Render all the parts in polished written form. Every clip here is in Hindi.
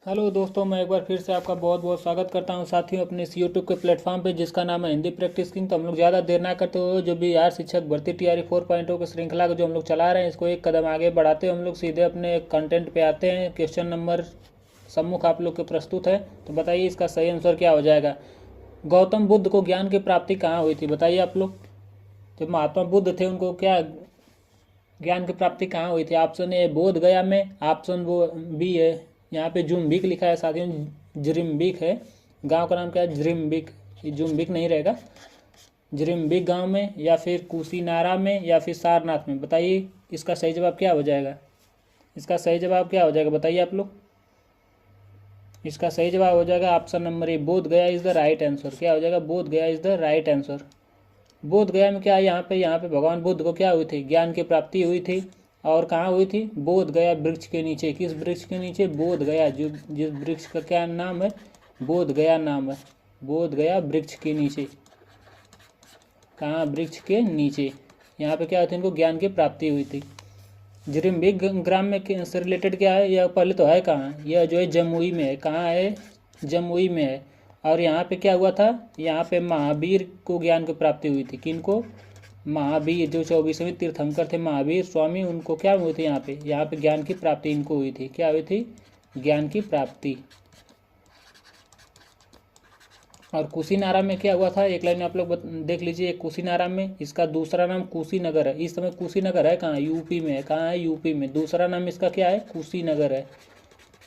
हेलो दोस्तों, मैं एक बार फिर से आपका बहुत बहुत स्वागत करता हूं साथियों अपने इस यूट्यूब के प्लेटफॉर्म पे जिसका नाम है हिंदी प्रैक्टिस किंग। तो हम लोग ज़्यादा देर ना करते हुए जो भी यार शिक्षक भर्ती तैयारी 4.0 की श्रृंखला को जो हम लोग चला रहे हैं, इसको एक कदम आगे बढ़ाते हुए हम लोग सीधे अपने कंटेंट पे आते हैं। क्वेश्चन नंबर सम्मुख आप लोग के प्रस्तुत है, तो बताइए इसका सही आंसर क्या हो जाएगा। गौतम बुद्ध को ज्ञान की प्राप्ति कहाँ हुई थी, बताइए आप लोग। जब महात्मा बुद्ध थे उनको क्या ज्ञान की प्राप्ति कहाँ हुई थी। ऑप्शन ए बोध गया में, ऑप्शन वो बी है यहाँ पे जुम्बिक लिखा है साथियों, जरिम्बिक है। गांव का नाम क्या है, जरिम्बिक। ये जुम्बिक नहीं रहेगा, जरिम्बिक गांव में, या फिर कुशीनारा में, या फिर सारनाथ में। बताइए इसका सही जवाब क्या हो जाएगा। इसका सही जवाब क्या हो जाएगा बताइए आप लोग। इसका सही जवाब हो जाएगा ऑप्शन नंबर ए, बोध गया इज द राइट आंसर। क्या हो जाएगा, बोध गया इज द राइट आंसर। बोध गया में क्या है, यहाँ पे भगवान बुद्ध को क्या हुई थी, ज्ञान की प्राप्ति हुई थी। और कहाँ हुई थी, बोध गया वृक्ष के नीचे। किस वृक्ष के नीचे, बोध गया, जो जिस वृक्ष का क्या नाम है, बोध गया नाम है। बोध गया वृक्ष के नीचे। कहाँ, वृक्ष के नीचे। यहाँ पे क्या हुई थी, इनको ज्ञान की प्राप्ति हुई थी। जरिम्बिक ग्राम में से रिलेटेड क्या है, यह पहले तो है कहाँ, यह जो है जमुई में है। कहाँ है, जमुई में है। और यहाँ पे क्या हुआ था, यहाँ पे महावीर को ज्ञान की प्राप्ति हुई थी। किनको, महावीर, जो 24वें तीर्थंकर थे महावीर स्वामी, उनको क्या हुई थी, यहाँ पे ज्ञान की प्राप्ति इनको हुई थी। क्या हुई थी, ज्ञान की प्राप्ति। और कुशीनारा में क्या हुआ था, एक लाइन आप लोग देख लीजिए। कुशीनारा में, इसका दूसरा नाम कुशीनगर है। इस समय कुशीनगर है कहाँ, यूपी में है। कहाँ है, यूपी में। दूसरा नाम इसका क्या है, कुशीनगर है।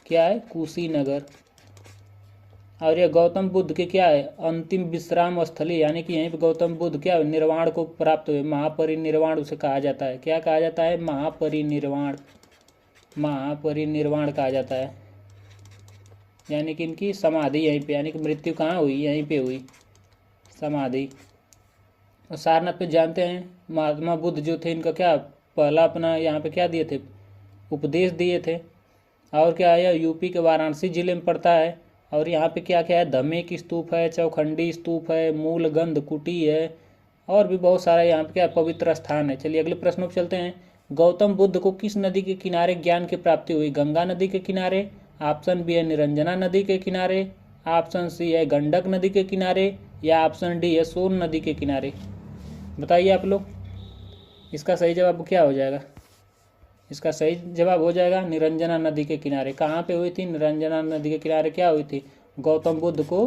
क्या है, कुशीनगर। और यह गौतम बुद्ध के क्या है, अंतिम विश्राम स्थली, यानी कि यहीं पे गौतम बुद्ध क्या निर्वाण को प्राप्त हुए। महापरिनिर्वाण उसे कहा जाता है। क्या कहा जाता है, महापरिनिर्वाण। महापरिनिर्वाण कहा जाता है, यानी कि इनकी समाधि यहीं पे, यानी कि मृत्यु कहाँ हुई, यहीं पे हुई, समाधि। और सारनाथ पे जानते हैं महात्मा बुद्ध जो थे, इनका क्या पहला अपना यहाँ पे क्या दिए थे, उपदेश दिए थे। और क्या है, यूपी के वाराणसी जिले में पड़ता है। और यहाँ पे क्या क्या है, धमेक स्तूप है, चौखंडी स्तूप है, मूलगंध कुटी है, और भी बहुत सारा यहाँ पे क्या पवित्र स्थान है। चलिए अगले प्रश्न पर चलते हैं। गौतम बुद्ध को किस नदी के किनारे ज्ञान की प्राप्ति हुई, गंगा नदी के किनारे, ऑप्शन बी है निरंजना नदी के किनारे, ऑप्शन सी है गंडक नदी के किनारे, या ऑप्शन डी है सोन नदी के किनारे। बताइए आप लोग इसका सही जवाब क्या हो जाएगा। इसका सही जवाब हो जाएगा निरंजना नदी के किनारे। कहाँ पे हुई थी, निरंजना नदी के किनारे क्या हुई थी, गौतम बुद्ध को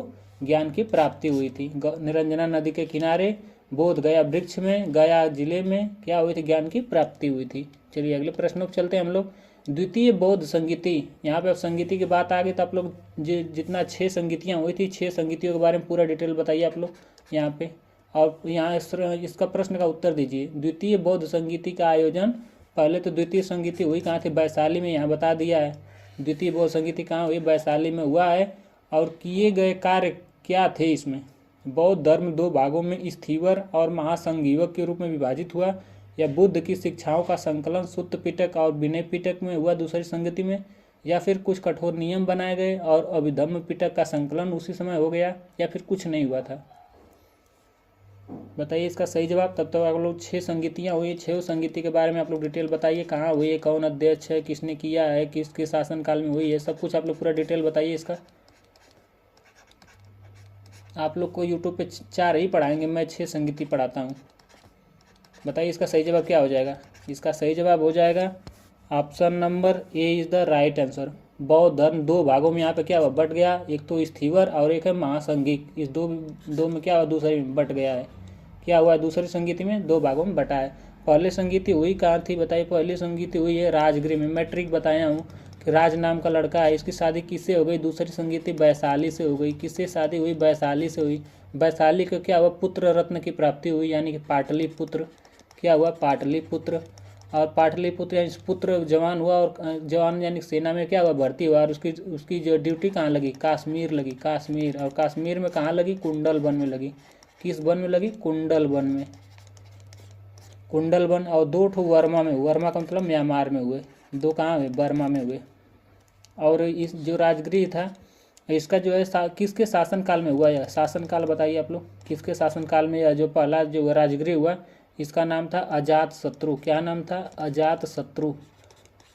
ज्ञान की प्राप्ति हुई थी। निरंजना नदी के किनारे बोध गया वृक्ष में, गया जिले में क्या हुई थी, ज्ञान की प्राप्ति हुई थी। चलिए अगले प्रश्नों पर चलते हैं हम लोग। द्वितीय बौद्ध संगीति, यहाँ पे अब संगीति की बात आ गई तो आप लोग जितना 6 संगीतियाँ हुई थी, 6 संगीतियों के बारे में पूरा डिटेल बताइए आप लोग यहाँ पे। और यहाँ इसका प्रश्न का उत्तर दीजिए। द्वितीय बौद्ध संगीति का आयोजन, पहले तो द्वितीय संगीति हुई कहाँ थी, वैशाली में, यहाँ बता दिया है। द्वितीय बौद्ध संगीति कहाँ हुई, वैशाली में हुआ है। और किए गए कार्य क्या थे इसमें, बौद्ध धर्म 2 भागों में स्थीवर और महासंघीवक के रूप में विभाजित हुआ, या बुद्ध की शिक्षाओं का संकलन सुत्त पिटक और विनय पिटक में हुआ दूसरी संगति में, या फिर कुछ कठोर नियम बनाए गए और अभिधम्म पिटक का संकलन उसी समय हो गया, या फिर कुछ नहीं हुआ था। बताइए इसका सही जवाब। तब तक आप लोग 6 संगीतियाँ हुई, 6 संगीति के बारे में आप लोग डिटेल बताइए, कहाँ हुई है, कौन अध्यक्ष है, किसने किया है, किसके शासनकाल में हुई है, सब कुछ आप लोग पूरा डिटेल बताइए इसका। आप लोग को यूट्यूब पे 4 ही पढ़ाएंगे, मैं 6 संगीति पढ़ाता हूँ। बताइए इसका सही जवाब क्या हो जाएगा। इसका सही जवाब हो जाएगा option number A is the right answer. बौद्ध धर्म 2 भागों में यहाँ पे क्या हुआ, बट गया। एक तो स्थीवर और एक है महासंघिक। इस दो में क्या हुआ, दूसरे में बट गया है। क्या हुआ है, दूसरी संगीति में 2 भागों में बटा है। पहली संगीति हुई कहाँ थी बताइए। पहली संगीति हुई है राजगृह में। मैं ट्रिक बताया हूँ कि राज नाम का लड़का है, इसकी शादी किससे हो गई, दूसरी संगीति वैशाली से हो गई। किससे शादी हुई, वैशाली से हुई। वैशाली को क्या हुआ, पुत्र रत्न की प्राप्ति हुई, यानी कि पाटलिपुत्र। क्या हुआ, पाटलिपुत्र। और पाटलिपुत्र यानी पुत्र जवान हुआ, और जवान यानी सेना में क्या हुआ, भर्ती हुआ। और उसकी जो ड्यूटी कहाँ लगी, कश्मीर लगी, कश्मीर। और कश्मीर में कहाँ लगी, कुंडल वन में लगी। किस वन में लगी, कुंडल वन में, कुंडल वन। और 2 ठो वर्मा में, वर्मा का मतलब म्यांमार में हुए। 2 कहाँ हुए, बर्मा में हुए। और इस जो राजगृह था इसका जो है किसके शासनकाल में हुआ, यह शासनकाल बताइए आप लोग। किसके शासनकाल में यह जो पहला जो राजगृह हुआ, इसका नाम था अजात शत्रु। क्या नाम था, अजात शत्रु।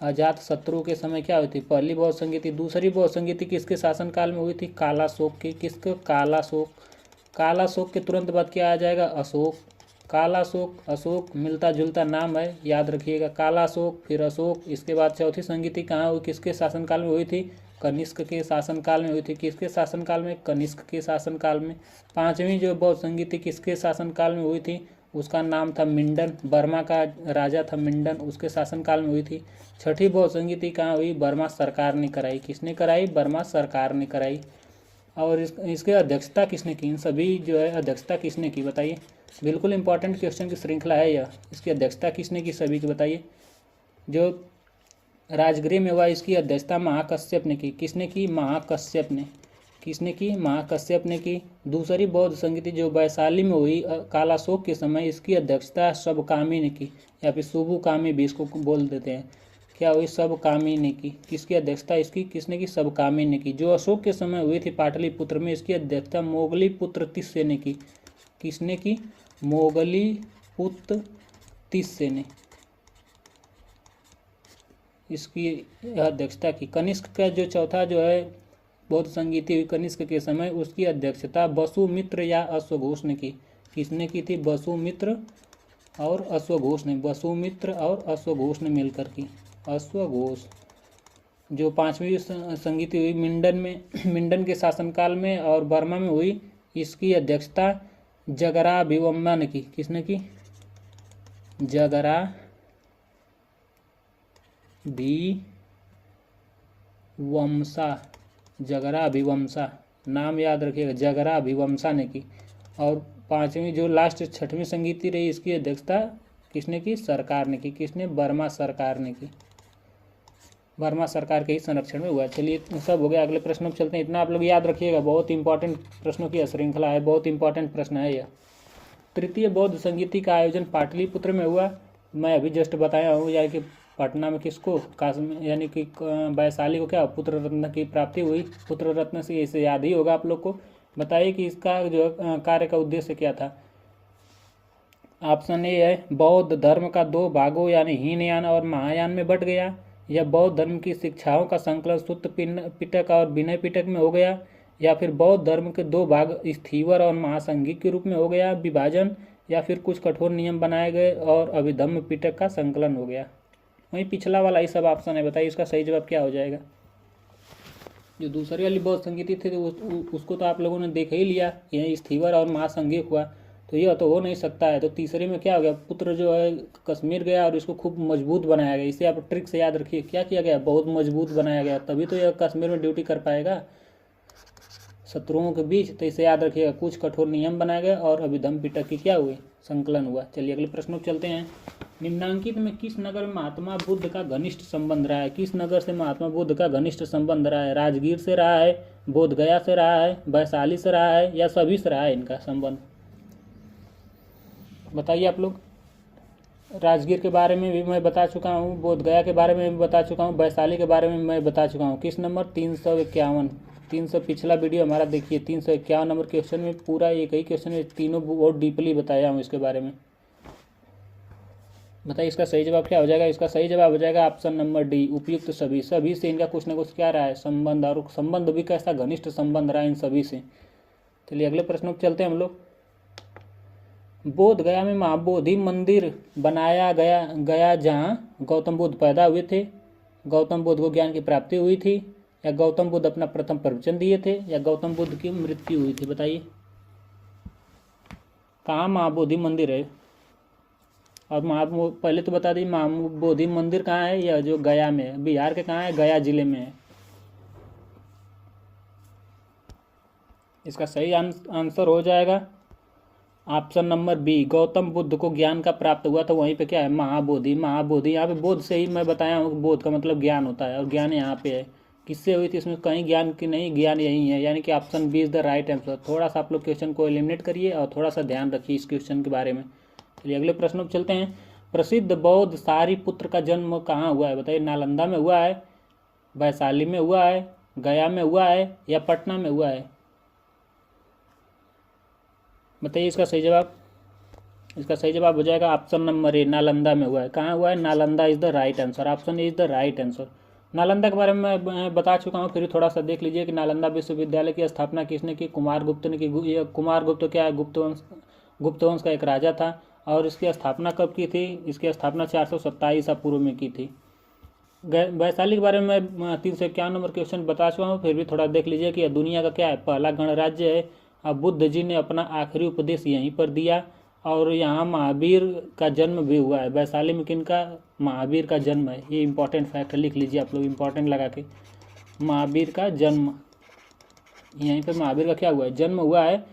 अजात शत्रु के समय क्या हुई थी? पहली बौद्ध संगीति। दूसरी बौद्ध संगीति किसके शासनकाल में हुई थी? कालाशोक की। किसके? कालाशोक। कालाशोक के तुरंत बाद क्या आ जाएगा? अशोक। कालाशोक अशोक मिलता जुलता नाम है, याद रखिएगा। कालाशोक फिर अशोक। इसके बाद चौथी संगीति कहाँ हुई? किसके शासनकाल में हुई थी? कनिष्क के शासनकाल में हुई थी। किसके शासनकाल में? कनिष्क के शासनकाल में। पांचवी जो बौद्ध संगीति किसके शासनकाल में हुई थी? उसका नाम था मिंडन। बर्मा का राजा था मिंडन, उसके शासनकाल में हुई थी। छठी बौद्ध संगीति कहाँ हुई? बर्मा सरकार ने कराई। किसने कराई? बर्मा सरकार ने कराई। और इसके अध्यक्षता किसने की? इन सभी जो है अध्यक्षता किसने की बताइए? बिल्कुल इंपॉर्टेंट क्वेश्चन की श्रृंखला है यह। इसकी अध्यक्षता किसने की सभी की बताइए? जो राजगृह में हुआ इसकी अध्यक्षता महाकश्यप ने की। किसने की? महाकश्यप ने। किसने की? महाकश्यप ने की। दूसरी बौद्ध संगीति जो वैशाली में हुई कालाशोक के समय, इसकी अध्यक्षता सबकामी ने की, या फिर सुबुकामी भी इसको बोल देते हैं। क्या हुई? सबकामी ने की। किसकी अध्यक्षता इसकी? किसने की? सबकामी ने की। जो अशोक के समय हुई थी पाटलिपुत्र में, इसकी अध्यक्षता मोगलीपुत्र तिस्से ने की। किसने की? मोगलीपुत्र तिस्से ने इसकी अध्यक्षता की। कनिष्क का जो चौथा जो है बौद्ध संगीति हुई कनिष्क के समय, उसकी अध्यक्षता वसुमित्र या अश्वघोष ने की। किसने की थी? वसुमित्र और अश्वघोष ने। वसुमित्र और अश्वघोष ने मिलकर की। अश्वघोष। जो पांचवी संगीति हुई मिंडन में, मिंडन के शासनकाल में और बर्मा में हुई, इसकी अध्यक्षता जगराभिवम्मा ने की। किसने की? जगराभिवंशा, नाम याद रखिएगा, जगराभिवंशा ने की। और पांचवी जो लास्ट छठवीं संगीति रही, इसकी अध्यक्षता किसने की? सरकार ने की। किसने? बर्मा सरकार ने की। बर्मा सरकार के ही संरक्षण में हुआ। चलिए सब हो गया। अगले प्रश्न में चलते हैं। इतना आप लोग याद रखिएगा, बहुत इंपॉर्टेंट प्रश्नों की श्रृंखला है, बहुत इंपॉर्टेंट प्रश्न है यह। तृतीय बौद्ध संगीति का आयोजन पाटलिपुत्र में हुआ। मैं अभी जस्ट बताया हूँ, यानी कि पटना में किसको? यानी कि वैशाली को क्या पुत्र रत्न की प्राप्ति हुई। पुत्र रत्न से इसे याद ही होगा आप लोग को। बताइए कि इसका जो कार्य का उद्देश्य क्या था। ऑप्शन ए है बौद्ध धर्म का दो भागों यानी हीनयान और महायान में बट गया, या बौद्ध धर्म की शिक्षाओं का संकलन सुत्त पिटक और विनय पिटक में हो गया, या फिर बौद्ध धर्म के दो भाग स्थीवर और महासंघिक के रूप में हो गया विभाजन, या फिर कुछ कठोर नियम बनाए गए और अभिधम्म पिटक का संकलन हो गया। वहीं पिछला वाला ही सब ऑप्शन है। बताइए इसका सही जवाब क्या हो जाएगा। जो दूसरी वाली बौद्ध संगीति थी तो उसको तो आप लोगों ने देख ही लिया, यह स्थीवर और महासंघिक हुआ, तो यह तो हो नहीं सकता है। तो तीसरे में क्या हो गया? पुत्र जो है कश्मीर गया और इसको खूब मजबूत बनाया गया। इसे आप ट्रिक से याद रखिए, क्या किया गया? बहुत मजबूत बनाया गया, तभी तो यह कश्मीर में ड्यूटी कर पाएगा शत्रुओं के बीच। तो इसे याद रखिएगा, कुछ कठोर नियम बनाए गए और अभिधम्म पिटक की क्या हुई? संकलन हुआ। चलिए अगले प्रश्न पर चलते हैं। निम्नांकित में किस नगर में महात्मा बुद्ध का घनिष्ठ संबंध रहा है? किस नगर से महात्मा बुद्ध का घनिष्ठ संबंध रहा है? राजगीर से रहा है, बोधगया से रहा है, वैशाली से रहा है, या सभी से रहा है इनका संबंध? बताइए आप लोग। राजगीर के बारे में भी मैं बता चुका हूँ, बोधगया के बारे में भी बता चुका हूँ, वैशाली के बारे में मैं बता चुका हूँ। किस नंबर? 351। 300 पिछला वीडियो हमारा देखिए। 351 नंबर क्वेश्चन में पूरा एक ही क्वेश्चन में तीनों बहुत डीपली बताया हूँ इसके बारे में। बताइए इसका सही जवाब क्या हो जाएगा। इसका सही जवाब हो जाएगा ऑप्शन नंबर डी, उपयुक्त सभी। सभी से इनका कुछ ना कुछ क्या रहा है? संबंध, और संबंध भी कैसा? घनिष्ठ संबंध रहा है इन सभी से। चलिए अगले प्रश्न पर चलते हैं हम लोग। बोधगया में महाबोधि मंदिर बनाया गया जहाँ गौतम बुद्ध पैदा हुए थे, गौतम बुद्ध को ज्ञान की प्राप्ति हुई थी, या गौतम बुद्ध अपना प्रथम प्रवचन दिए थे, या गौतम बुद्ध की मृत्यु हुई थी? बताइए कहाँ महाबोधि मंदिर है। और पहले तो बता दीजिए महाबोधि मंदिर कहाँ है? यह जो गया में है, बिहार के कहाँ है? गया जिले में है। इसका सही आंसर हो जाएगा option number B, Gautam Buddha को ज्ञान का प्राप्त हुआ था वहीं पे क्या है? महाबोधि। महाबोधि यहाँ पे बोध से ही मैं बताया हूँ कि बोध का मतलब ज्ञान होता है, और ज्ञान यहाँ पे है। किससे हुई थी? इसमें कहीं ज्ञान की नहीं, ज्ञान यही है, यानी कि option B is the right answer. थोड़ा सा आप लोग क्वेश्चन को एलिमिनेट करिए और थोड़ा सा ध्यान रखिए इस क्वेश्चन के बारे में। चलिए अगले प्रश्न पर चलते हैं। प्रसिद्ध बौद्ध सारीपुत्र का जन्म कहाँ हुआ है? बताइए। नालंदा में हुआ है, वैशाली में हुआ है, गया में हुआ है, या पटना में हुआ है? बताइए इसका सही जवाब। इसका सही जवाब हो जाएगा ऑप्शन नंबर ए, नालंदा में हुआ है। कहाँ हुआ है? Nalanda is the right answer. Option A is the right answer. Nalanda के बारे में मैं बता चुका हूँ, फिर थोड़ा सा देख लीजिए कि नालंदा विश्वविद्यालय की स्थापना किसने की? कुमारगुप्त ने की। ये कुमारगुप्त क्या है? गुप्त वंश का एक राजा था। और इसकी स्थापना कब की थी? इसकी स्थापना 427 ईसा पूर्व में की थी। वैशाली के बारे में मैं 351 नंबर क्वेश्चन बता चुका हूँ, फिर भी थोड़ा देख लीजिए कि यह दुनिया का क्या है? पहला गणराज्य है। अब बुद्ध जी ने अपना आखिरी उपदेश यहीं पर दिया और यहाँ महावीर का जन्म भी हुआ है। वैशाली में किनका? महावीर का जन्म है। ये इंपॉर्टेंट फैक्ट है, लिख लीजिए आप लोग इंपॉर्टेंट लगा के। महावीर का जन्म, यहीं पर महावीर का क्या हुआ है? जन्म हुआ है।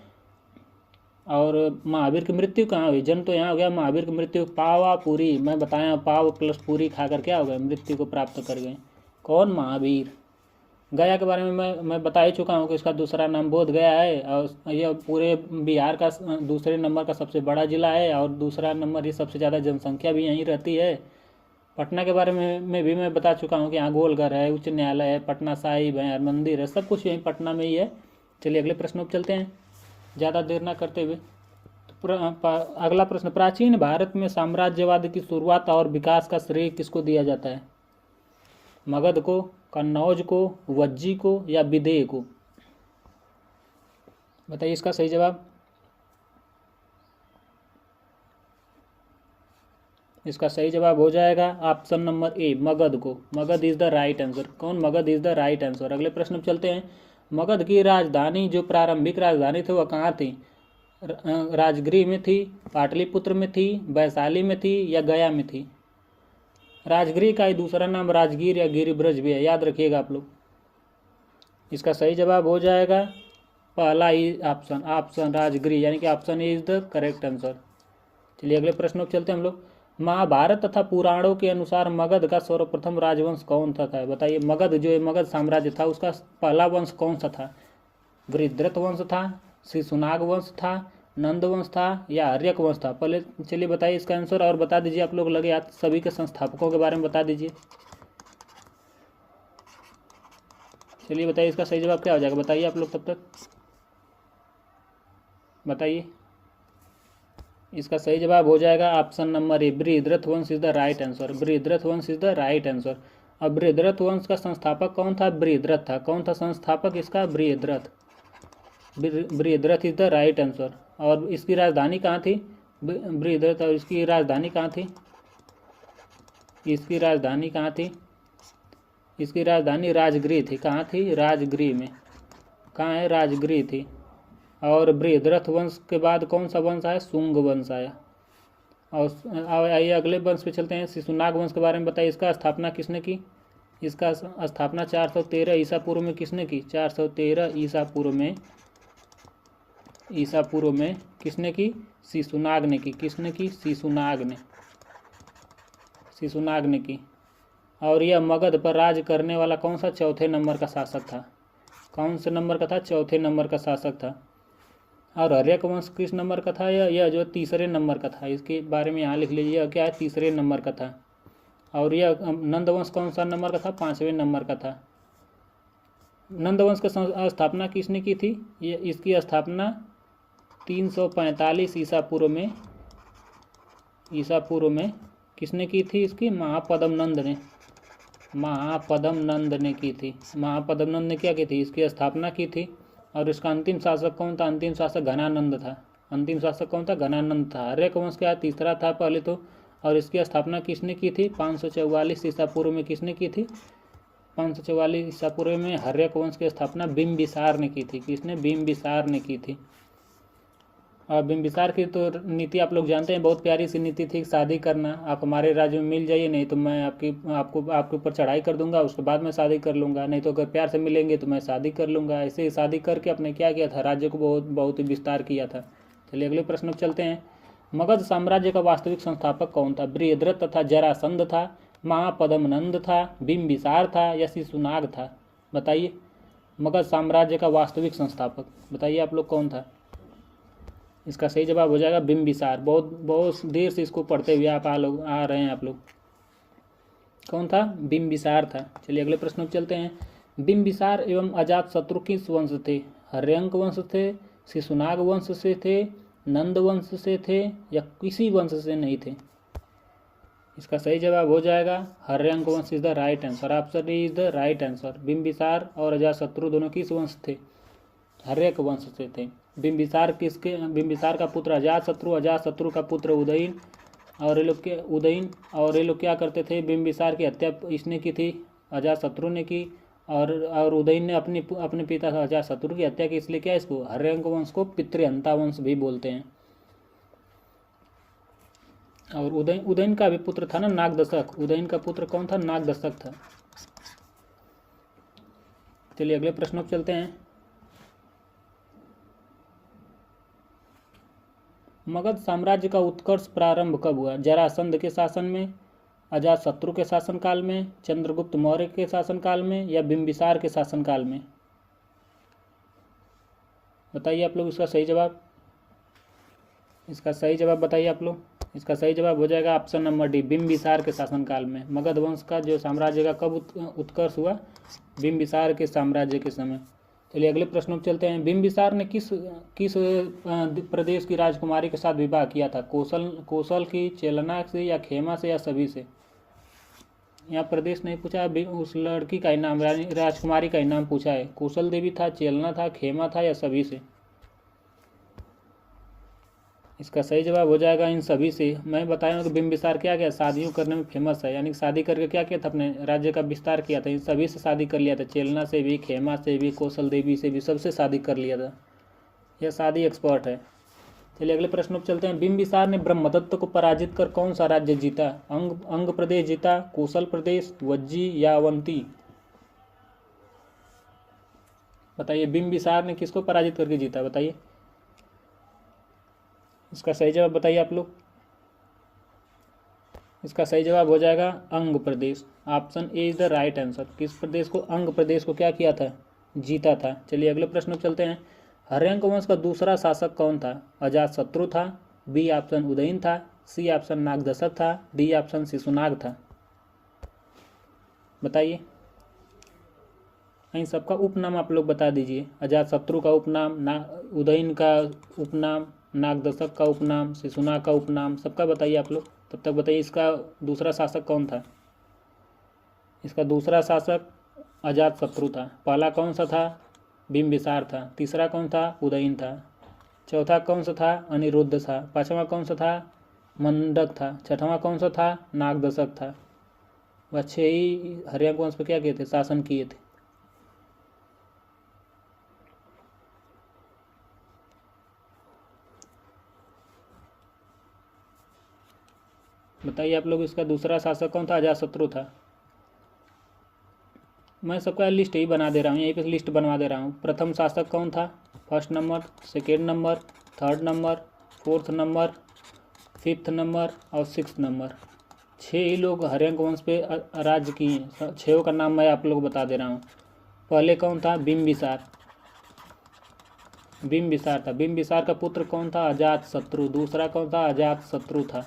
और महावीर की मृत्यु कहाँ हुई? जन्म तो यहाँ हो गया, महावीर की मृत्यु पावापुरी। मैं बताया पाव प्लस पूरी खाकर क्या हो गया? मृत्यु को प्राप्त कर गए। कौन? महावीर। गया के बारे में मैं बता ही चुका हूँ कि इसका दूसरा नाम बोध गया है और यह पूरे बिहार का दूसरे नंबर का सबसे बड़ा जिला है और दूसरा नंबर, ये सबसे ज़्यादा जनसंख्या भी यहीं रहती है। पटना के बारे में भी मैं बता चुका हूँ कि यहाँ गोलघर है, उच्च न्यायालय है, पटना साहिब है, मंदिर है, सब कुछ यहीं पटना में ही है। चलिए अगले प्रश्न पर चलते हैं, ज़्यादा देर ना करते हुए। तो अगला प्रश्न, प्राचीन भारत में साम्राज्यवाद की शुरुआत और विकास का श्रेय किसको दिया जाता है? मगध को, कन्नौज को, वज्जी को या विदेह को? बताइए इसका सही जवाब। इसका सही जवाब हो जाएगा ऑप्शन नंबर ए, मगध को। Magadh is the right answer. कौन? Magadh is the right answer. अगले प्रश्न पर चलते हैं। मगध की राजधानी, जो प्रारंभिक राजधानी थी, वह कहाँ थी? राजगृह में थी, पाटलिपुत्र में थी, वैशाली में थी या गया में थी? राजगृह का ही दूसरा नाम राजगीर या गिरिब्रज भी है, याद रखिएगा आप लोग। इसका सही जवाब हो जाएगा पहला ही ऑप्शन, ऑप्शन राजगृह, यानी कि option A is the correct answer. चलिए अगले प्रश्न पर चलते हैं हम लोग। महाभारत तथा पुराणों के अनुसार मगध का सर्वप्रथम राजवंश कौन सा था? बताइए। मगध जो है, मगध साम्राज्य था, उसका पहला वंश कौन सा था? वृद्धृत वंश था, शिशुनाग वंश था, नंद वंश था या आर्यक वंश था? पहले चलिए बताइए इसका आंसर और बता दीजिए आप लोग, लगे हाथ सभी के संस्थापकों के बारे में बता दीजिए। चलिए बताइए इसका सही जवाब क्या हो जाएगा? बताइए आप लोग तब तक, बताइए। इसका सही जवाब हो जाएगा ऑप्शन नंबर ए, बृहद्रथ वंश is the right answer. Brihadratha वंश इज द राइट आंसर। अब बृहद्रथ वंश का संस्थापक कौन था? बृहद्रथ था। कौन था संस्थापक इसका? Brihadratha. Brihadratha is the right answer. और इसकी राजधानी कहाँ थी? बृहद्रथ। और इसकी राजधानी कहाँ थी? इसकी राजधानी कहाँ थी? इसकी राजधानी राजगृह थी। कहाँ थी? राजगृह में। कहाँ है? राजगृह थी। और बृहद्रथ वंश के बाद कौन सा वंश आया? शुंग वंश आया। और आइए अगले वंश पे चलते हैं। शिशुनाग वंश के बारे में बताइए, इसका स्थापना किसने की? इसका स्थापना 413 ईसा पूर्व में किसने की? 413 ईसा पूर्व में किसने की? शिशुनाग ने की। किसने की? शिशुनाग ने की। और यह मगध पर राज करने वाला कौन सा चौथे नंबर का शासक था? कौन से नंबर का था? चौथे नंबर का शासक था। और आर्यक वंश किस नंबर का था? यह जो तीसरे नंबर का था। इसके बारे में यहाँ लिख लीजिए, यह क्या है? तीसरे नंबर का था। और यह नंदवंश कौन सा नंबर का था? 5वें नंबर का था। नंदवंश की स्थापना किसने की थी? ये इसकी स्थापना 345 ईसा पूर्व में किसने की थी? इसकी महापद्म नंद ने की थी। महापद्म नंद ने क्या की थी? इसकी स्थापना की थी। और इसका अंतिम शासक कौन था? अंतिम शासक घनानंद था। अंतिम शासक कौन था? घनानंद था। आर्यक वंश क्या? तीसरा था पहले तो। और इसकी स्थापना किसने की थी? 544 ईसा पूर्व में किसने की थी? 544 ईसा पूर्व में आर्यक वंश की स्थापना बिंबिसार ने की थी। किसने? बिंबिसार ने की थी। और बिंबिसार की तो नीति आप लोग जानते हैं, बहुत प्यारी सी नीति थी, शादी करना। आप हमारे राज्य में मिल जाइए, नहीं तो मैं आपके ऊपर चढ़ाई कर दूंगा, उसके बाद मैं शादी कर लूँगा। नहीं तो अगर प्यार से मिलेंगे तो मैं शादी कर लूँगा। ऐसे ही शादी करके अपने क्या किया था? राज्य को बहुत विस्तार किया था। चलिए अगले प्रश्न पर चलते हैं। मगध साम्राज्य का वास्तविक संस्थापक कौन था? बृहद्रथ तथा जरासंध था, महापद्मनंद था, बिंबिसार था या शिशुनाग था? बताइए। मगध साम्राज्य का वास्तविक संस्थापक बताइए आप लोग कौन था? इसका सही जवाब हो जाएगा बिंबिसार। बहुत देर से इसको पढ़ते हुए आप आ रहे हैं आप लोग। कौन था? बिंबिसार था। चलिए अगले प्रश्न पर चलते हैं। बिंबिसार एवं अजातशत्रु किस वंश थे? हर्यंक वंश थे, शिशुनाग वंश से थे नंद वंश से थे या किसी वंश से नहीं थे? इसका सही जवाब हो जाएगा हर्यंक वंश is the right answer. Option D is the right answer. Bimbisara और अजातशत्रु दोनों किस वंश थे? हर्यक वंश से थे। बिंबिसार का पुत्र अजातशत्रु, अजातशत्रु का पुत्र उदयन, और ये लोग क्या करते थे? बिंबिसार की हत्या इसने की थी, अजातशत्रु ने की, और उदयन ने अपने पिता अजातशत्रु की हत्या की, इसलिए क्या इसको हर्यंक वंश को पितृहंता वंश भी बोलते हैं। और उदयन का भी पुत्र था ना नागदशक। उदयन का पुत्र कौन था? नागदशक था। चलिए अगले प्रश्न पर चलते हैं। मगध साम्राज्य का उत्कर्ष प्रारंभ कब हुआ? जरासंध के शासन में, अजातशत्रु के शासनकाल में, चंद्रगुप्त मौर्य के शासनकाल में, या बिंबिसार के शासनकाल में? बताइए आप लोग इसका सही जवाब। इसका सही जवाब बताइए आप लोग। इसका सही जवाब हो जाएगा ऑप्शन नंबर डी, बिंबिसार के शासनकाल में। मगध वंश का जो साम्राज्य का कब उत्कर्ष हुआ? बिंबिसार के साम्राज्य के समय। चलिए अगले प्रश्न पर चलते हैं। बिंबिसार ने किस प्रदेश की राजकुमारी के साथ विवाह किया था? कौशल की, चेलना से, या खेमा से, या सभी से? यहाँ प्रदेश नहीं पूछा, उस लड़की का ही नाम, राजकुमारी का ही नाम पूछा है। कौशल देवी था, चेलना था, खेमा था, या सभी से? इसका सही जवाब हो जाएगा इन सभी से। मैं बताया कि बिंबिसार क्या क्या शादियों करने में फेमस है, यानी शादी करके क्या किया था? अपने राज्य का विस्तार किया था। इन सभी से शादी कर लिया था, चेलना से भी, खेमा से भी, कौशल देवी से भी, सबसे शादी कर लिया था। यह शादी एक्सपर्ट है। चलिए अगले प्रश्न पर चलते हैं। बिंबिसार ने ब्रह्मदत्त को पराजित कर कौन सा राज्य जीता? अंग प्रदेश जीता, कौशल प्रदेश, वज्जी, या अवंती? बताइए बिंबिसार ने किसको पराजित करके जीता? बताइए इसका सही जवाब बताइए आप लोग। इसका सही जवाब हो जाएगा Ang Pradesh. Option A is the right answer. किस प्रदेश को? अंग प्रदेश को क्या किया था? जीता था। चलिए अगले प्रश्न पर चलते हैं। हर्यंक वंश का दूसरा शासक कौन था? अजातशत्रु था, बी ऑप्शन उदयन था, सी ऑप्शन नागदशक था, डी ऑप्शन शिशुनाग था? बताइए। इन सबका उपनाम आप लोग बता दीजिए। अजातशत्रु का उपनाम, उदयन का उपनाम, नागदशक का उपनाम, शिशुनाग का उपनाम, सबका बताइए आप लोग। तब तक बताइए इसका दूसरा शासक कौन था? इसका दूसरा शासक अजातशत्रु था। पहला कौन सा था? बिंबिसार था। तीसरा कौन था? उदयन था। चौथा कौन सा था? अनिरुद्ध था। पांचवा कौन सा था? मंडक था। छठवां कौन सा था? नागदशक था। वह 6 ही हर्यंक वंश पे क्या किए थे? शासन किए थे। बताइए आप लोग इसका दूसरा शासक कौन था? अजातशत्रु था। मैं सबका लिस्ट ही बना दे रहा हूँ, यहीं पे लिस्ट बनवा दे रहा हूँ। प्रथम शासक कौन था? First number, second number, third number, fourth number, fifth number और सिक्स नंबर। 6 ही लोग हर्यंक वंश पे राज्य किए। 6 का नाम मैं आप लोग बता दे रहा हूँ। पहले कौन था? बिंबिसार। बिंबिसार था। बिंबिसार का पुत्र कौन था? अजातशत्रु। दूसरा कौन था? अजातशत्रु था।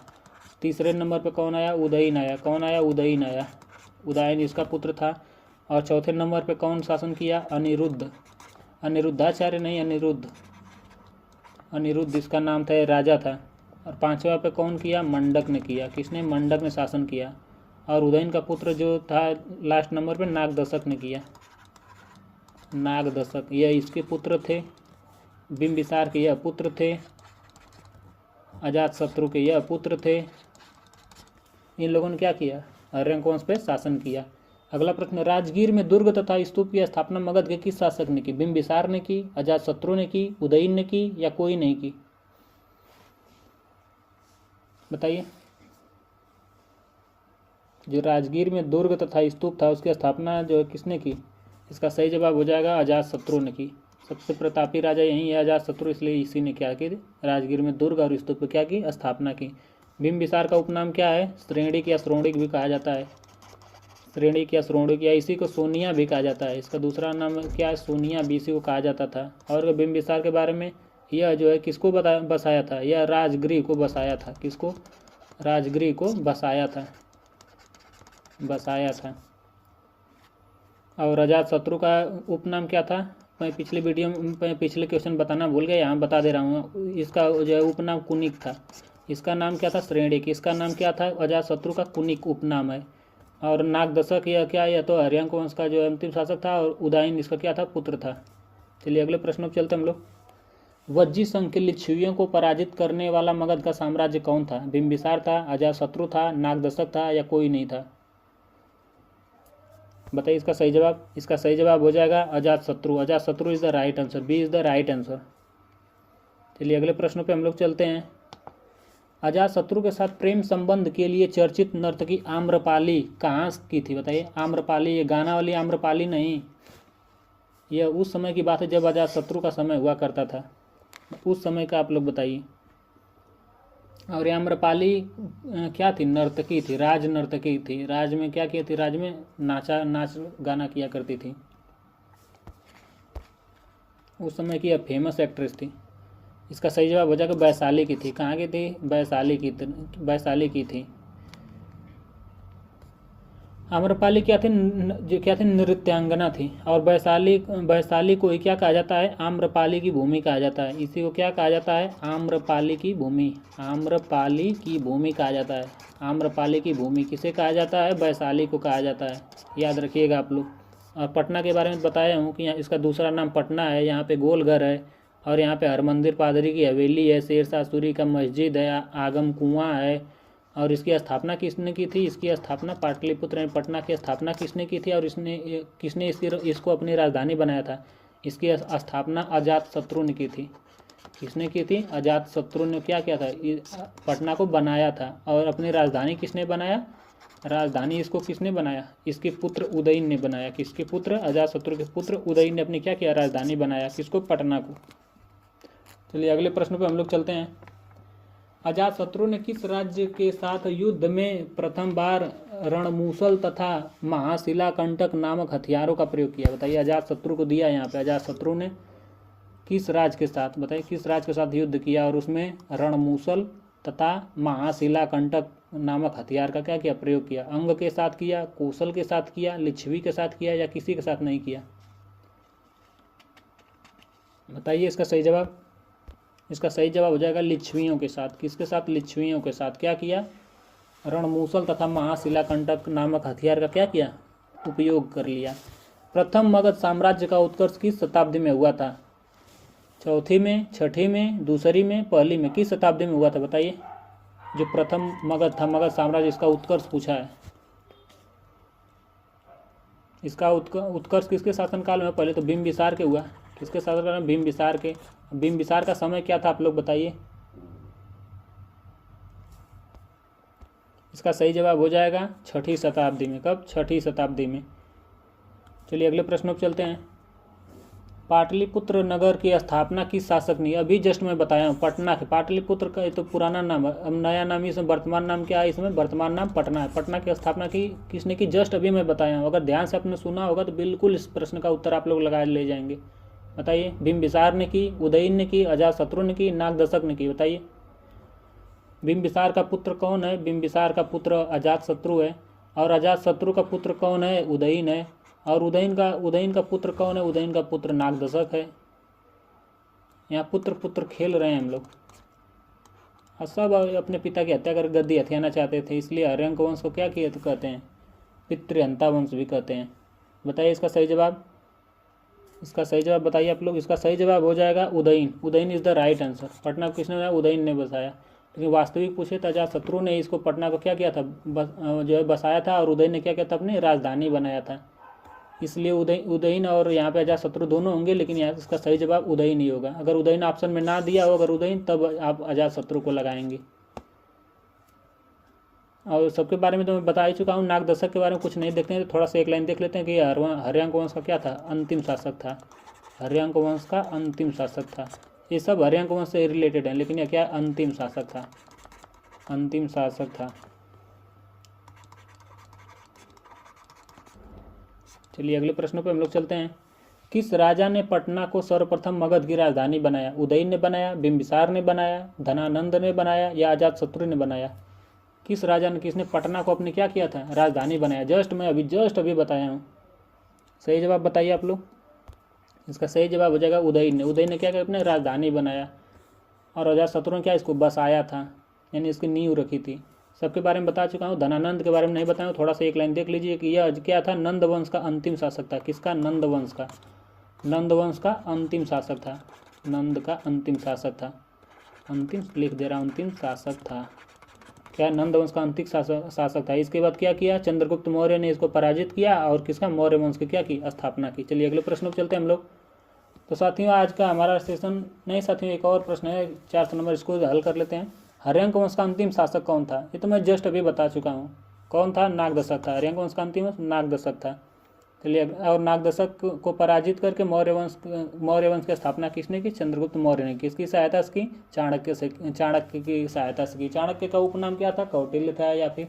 तीसरे नंबर पे कौन आया? उदयन आया। कौन आया? उदयन आया। उदयन इसका पुत्र था। और चौथे नंबर पे कौन शासन किया? अनिरुद्ध। अनिरुद्धाचार्य नहीं, अनिरुद्ध। अनिरुद्ध इसका नाम था, राजा था। और पांचवा पे कौन किया? मंडक ने किया। किसने? मंडक ने शासन किया। और उदयन का पुत्र जो था लास्ट नंबर पे, नागदशक ने किया। नागदशक यह इसके पुत्र थे। बिंबिसार के यह पुत्र थे। अजातशत्रु के यह पुत्र थे। इन लोगों ने क्या किया? हर्यंक वंश पे शासन किया। अगला प्रश्न। राजगीर में दुर्ग तथा स्तूप की स्थापना मगध के किस शासक ने की? बिंबिसार ने की, अजातशत्रु ने की, उदयन ने की, या कोई नहीं की? बताइए। जो राजगीर में दुर्ग तथा स्तूप था उसकी स्थापना जो है किसने की? इसका सही जवाब हो जाएगा अजातशत्रु ने की। सबसे प्रतापी राजा यही है अजातशत्रु, इसलिए इसी ने क्या की? राजगीर में दुर्ग और स्तूप की क्या की? स्थापना की। बिंबिसार का उपनाम क्या है? श्रेणिक या श्रोणिक भी कहा जाता है। श्रेणिक या श्रोणिक, या इसी को सोनिया भी कहा जाता है। इसका दूसरा नाम क्या है? सोनिया भी इसी को कहा जाता था। और बिंबिसार के बारे में यह जो है किसको बसाया था? यह राजगृह को बसाया था। किसको? राजगृह को बसाया था। और अजातशत्रु का उपनाम क्या था? मैं पिछले वीडियो में पिछले क्वेश्चन बताना भूल गया, यहाँ बता दे रहा हूँ। इसका जो है उपनाम कुनिक था। इसका नाम क्या था? श्रेणिक। इसका नाम क्या था? अजातशत्रु का कुनिक उपनाम है। और नागदशक या क्या, या तो हर्यंक वंश का जो अंतिम शासक था, और उदयन इसका क्या था? पुत्र था। चलिए अगले प्रश्न पर चलते हम लोग। वज्जी संघ के लिच्छवियों को पराजित करने वाला मगध का साम्राज्य कौन था? बिंबिसार था, अजातशत्रु था, नागदशक था, या कोई नहीं था? बताइए इसका सही जवाब। इसका सही जवाब हो जाएगा Ajatashatru. Ajatashatru is the right answer. B is the right answer. चलिए अगले प्रश्नों पे हम लोग चलते हैं। अजातशत्रु के साथ प्रेम संबंध के लिए चर्चित नर्तकी आम्रपाली कहाँ की थी? बताइए। आम्रपाली, ये गाना वाली आम्रपाली नहीं, यह उस समय की बात है जब अजातशत्रु का समय हुआ करता था, उस समय का आप लोग बताइए। और ये आम्रपाली क्या थी? नर्तकी थी, राज नर्तकी थी। राज में क्या किया थी? राज में नाच गाना किया करती थी। उस समय की फेमस एक्ट्रेस थी। इसका सही जवाब हो जाएगा वैशाली की थी। कहाँ की थी? वैशाली की थी। आम्रपाली क्या थी? जो क्या थी? नृत्यांगना थी। और वैशाली को ही क्या कहा जाता है? आम्रपाली की भूमि कहा जाता है। इसी को क्या कहा जाता है? आम्रपाली की भूमि। आम्रपाली की भूमि कहा जाता है। आम्रपाली की भूमि किसे कहा जाता है? वैशाली को कहा जाता है। याद रखिएगा आप लोग। और पटना के बारे में बताया हूँ कि इसका दूसरा नाम पटना है। यहाँ पे गोलघर है, और यहाँ पे हरमंदिर पादरी की हवेली है, शेरशाह सूरी का मस्जिद है, आगम कुआं है। और इसकी स्थापना किसने की थी? इसकी स्थापना पाटलिपुत्र यानी पटना की स्थापना किसने की थी? और किसने इसको अपनी राजधानी बनाया था? इसकी स्थापना अजातशत्रु ने की थी। किसने की थी? अजातशत्रु ने क्या किया था? पटना को बनाया था। और अपनी राजधानी किसने बनाया? राजधानी इसको किसने बनाया? इसके पुत्र उदयन ने बनाया। किसके पुत्र? अजातशत्रु के पुत्र उदयन ने अपनी क्या किया? राजधानी बनाया। किसको? पटना को। चलिए अगले प्रश्न पे हम लोग चलते हैं। अजातशत्रु ने किस राज्य के साथ युद्ध में प्रथम बार रणमूसल तथा महाशिलाकंटक नामक हथियारों का प्रयोग किया? बताइए। अजातशत्रु को दिया यहाँ पे। अजातशत्रु ने किस राज्य के साथ, बताइए किस राज्य के साथ युद्ध किया और उसमें रणमूसल तथा महाशिलाकंटक नामक हथियार का क्या किया? प्रयोग किया। अंग के साथ किया, कौशल के साथ किया, लिच्छवी के साथ किया, या किसी के साथ नहीं किया? बताइए इसका सही जवाब। इसका सही जवाब हो जाएगा लिच्छवियों के साथ। किसके साथ? लिच्छवियों के साथ क्या किया? रणमूसल तथा महाशिलाकंटक नामक हथियार का क्या किया? उपयोग कर लिया। प्रथम मगध साम्राज्य का उत्कर्ष किस शताब्दी में हुआ था? चौथी में, छठी में, दूसरी में, पहली में? किस शताब्दी में हुआ था? बताइए। जो प्रथम मगध था, मगध साम्राज्य, इसका उत्कर्ष पूछा है। इसका उत्कर्ष किसके शासनकाल में? पहले तो बिंबिसार के हुआ। किसके शासनकाल में? बिंबिसार के। बिंबिसार का समय क्या था? आप लोग बताइए। इसका सही जवाब हो जाएगा छठी शताब्दी में। कब? छठी शताब्दी में। चलिए अगले प्रश्नों पर चलते हैं। पाटलिपुत्र नगर की स्थापना किस शासक ने? अभी जस्ट मैं बताया हूँ पटना के। पाटलिपुत्र का तो पुराना नाम है, अब नया नाम इसमें वर्तमान नाम क्या है? इसमें वर्तमान नाम पटना है। पटना की स्थापना की किसने की? जस्ट अभी मैं बताया हूँ। अगर ध्यान से आपने सुना होगा तो बिल्कुल इस प्रश्न का उत्तर आप लोग लगा ले जाएंगे। बताइए। बिंबिसार ने की, उदयन ने की, अजातशत्रु ने की, नागदशक ने की? बताइए। बिंबिसार का पुत्र कौन है? बिंबिसार का पुत्र अजातशत्रु है। और अजातशत्रु का पुत्र कौन है? उदयन है। और उदयन का पुत्र कौन है? उदयन का पुत्र नागदशक है। यहाँ पुत्र खेल रहे हैं हम लोग। और सब अपने पिता की हत्या कर गद्दी हथियाना चाहते थे, इसलिए हर्यंक वंश को क्या किए तो कहते हैं? पितृहंता वंश भी कहते हैं। बताइए इसका सही जवाब। इसका सही जवाब बताइए आप लोग। इसका सही जवाब हो जाएगा Udayan. Udayan is the right answer. Patna को किसने बनाया? उदयन ने बसाया। लेकिन वास्तविक पूछे तो अजातशत्रु ने इसको पटना को क्या किया था? जो है बसाया था। और उदयन ने क्या किया था? अपनी राजधानी बनाया था। इसलिए उदयन और यहाँ पे अजातशत्रु दोनों होंगे, लेकिन यहाँ इसका सही जवाब उदयन ही होगा। अगर उदयन ऑप्शन में ना दिया हो, अगर उदयन, तब आप अजातशत्रु को लगाएंगे। और सबके बारे में तो मैं बता ही चुका हूँ। नागदशक के बारे में कुछ नहीं देखते हैं तो थोड़ा सा एक लाइन देख लेते हैं कि हर्यंक वंश का क्या था? अंतिम शासक था। हर्यंक वंश का अंतिम शासक था। ये सब हर्यंक वंश से रिलेटेड है, लेकिन यह क्या? अंतिम शासक था। अंतिम शासक था। चलिए अगले प्रश्नों पे हम लोग चलते हैं। किस राजा ने पटना को सर्वप्रथम मगध की राजधानी बनाया? उदयन ने बनाया, बिंबिसार ने बनाया, धनानंद ने बनाया, या अजातशत्रु ने बनाया? किस राजा ने, किसने पटना को अपने क्या किया था? राजधानी बनाया। मैं जस्ट अभी बताया हूँ। सही जवाब बताइए आप लोग। इसका सही जवाब हो जाएगा उदय ने। उदय ने क्या किया, अपने राजधानी बनाया, और 1017 में क्या इसको बसाया था, यानी इसकी नींव रखी थी। सबके बारे में बता चुका हूँ, धनानंद के बारे में नहीं बताया। थोड़ा सा एक लाइन देख लीजिए कि यह क्या था, नंद वंश का अंतिम शासक था। किसका, नंद वंश का। नंद वंश का अंतिम शासक था, नंद का अंतिम शासक था, अंतिम लिख दे रहा हूँ, अंतिम शासक था। क्या, नंद वंश का अंतिम शासक था। इसके बाद क्या किया, चंद्रगुप्त मौर्य ने इसको पराजित किया और किसका, मौर्य वंश की क्या की, स्थापना की। चलिए अगले प्रश्न पर चलते हैं हम लोग। तो साथियों आज का हमारा सेशन नहीं साथियों, एक और प्रश्न है 400 नंबर, इसको हल कर लेते हैं। हर्यंक वंश का अंतिम शासक कौन था, ये तो मैं जस्ट अभी बता चुका हूँ। कौन था, नागदशक था। हर्यंक वंश का अंतिम नागदशक था। चलिए, और नागदशक को पराजित करके मौर्य वंश की स्थापना किसने की, चंद्रगुप्त मौर्य ने। किसकी सहायता से की, चाणक्य की सहायता से की। चाणक्य का उपनाम क्या था, कौटिल्य था, या फिर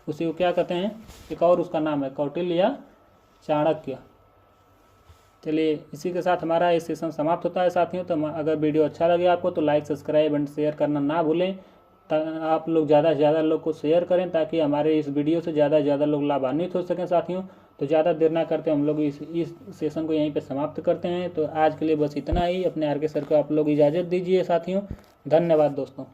उसी को क्या कहते हैं, एक और उसका नाम है कौटिल्य या चाणक्य। चलिए इसी के साथ हमारा ये सेशन समाप्त होता है साथियों। तो अगर वीडियो अच्छा लगे आपको तो लाइक, सब्सक्राइब एंड शेयर करना ना भूलें। आप लोग ज़्यादा से ज़्यादा लोग को शेयर करें ताकि हमारे इस वीडियो से ज़्यादा से ज़्यादा लोग लाभान्वित हो सकें साथियों। तो ज़्यादा देर ना करते हम लोग इस सेशन को यहीं पे समाप्त करते हैं। तो आज के लिए बस इतना ही। अपने आर के सर को आप लोग इजाज़त दीजिए साथियों। धन्यवाद दोस्तों।